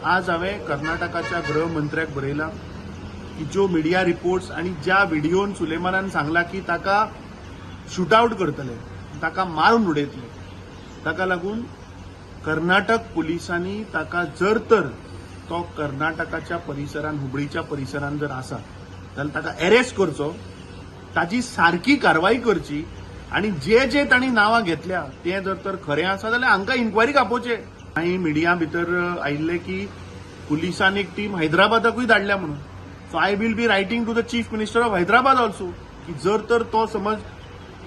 आज हांवें कर्नाटकाच्या गृहमंत्र्याक बरयला की ज्यो मिडिया रिपोर्ट्स आणि ज्या व्हिडिओन सुलेमानान सांगला की ताका शूटआउट करतले, ताका मारून उडयतले, ताका लागून कर्नाटक पुलिसांनी ताका जर तर तो कर्नाटकाच्या परिसरान हुबळीच्या परिसरान जर आसा जाल्यार ताका अरेस्ट करचो, ताची सारकी कारवाई करची आणि जे जे तांणी नांवां घेतल्या ते जर तर खरें आसा जाल्यार हांकां इन्क्वायरीक आपोवचें. हांवें मिडिया भितर आयिल्ले की पुलिसान एक टीम हैदराबादाकूय धाडल्या म्हणून. So I will be writing to the chief minister of Hyderabad also की जर तर तो समज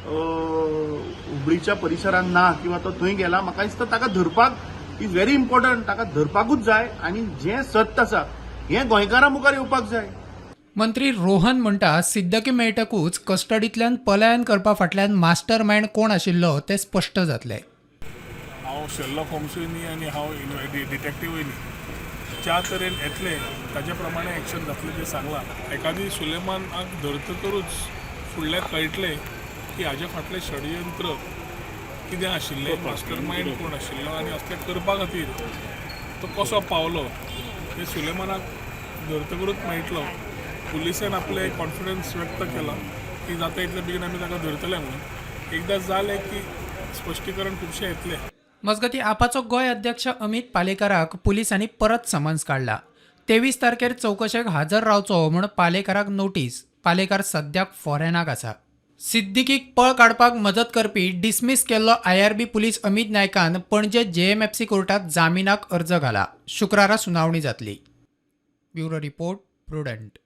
हुबळीच्या परिसरान ना किंवा तो थंय गेला, म्हाका दिसता ताका धरपाक इज व्हेरी इम्पॉर्टंट, ताका धरपाकूच जाय आणि जें सत्य आसा हें गोंयकारां मुखार येवपाक जाय. मंत्री रोहन म्हणटा सिद्धकी मेळटकूच कस्टडींतल्यान पलायन करपा फाटल्यान मास्टर मायंड कोण आशिल्लो तें स्पश्ट जातलें. हांव शेर्लॉक होम्सूय न्ही आनी हांव डिटेक्टिव्हय न्ही, ज्या तरेन येतले ताचे प्रमाणे एक्शन जातलें तें सांगलां. एखादी सुलेमानाक धरतकरूच फुडल्या कळटलें की हाजे फाटलें षडयंत्र कितें आशिल्लें, मास्टर मायंड कोण आशिल्लो आनी असलें करपा खातीर तो कसो पावलो हें सुलेमानाक धरतकरूच मेळटलो. पुलिसेन आपले कॉन्फिडन्स व्यक्त केला की जाता इतले बेगीन आमी ताका धरतले म्हणून. एकदां जालें की स्पश्टीकरण खुबशें येतलें. मजगतीं आपाचो गोंय अध्यक्ष अमित पालेकाराक पुलिसांनी परत समन्स काडला. 23 तारखेर चवकशेक हाजर रावचो म्हूण पालेकाराक नोटीस. पालेकार सद्याक फॉरेनाक आसा. सिद्दीकीक पळ काडपाक मजत करपी डिसमीस केल्लो IRB पुलीस अमित नायकान पणजे JMFC कोर्टात जामिनाक अर्ज घाला. शुक्रारा सुनावणी जातली. Bureau report prudent.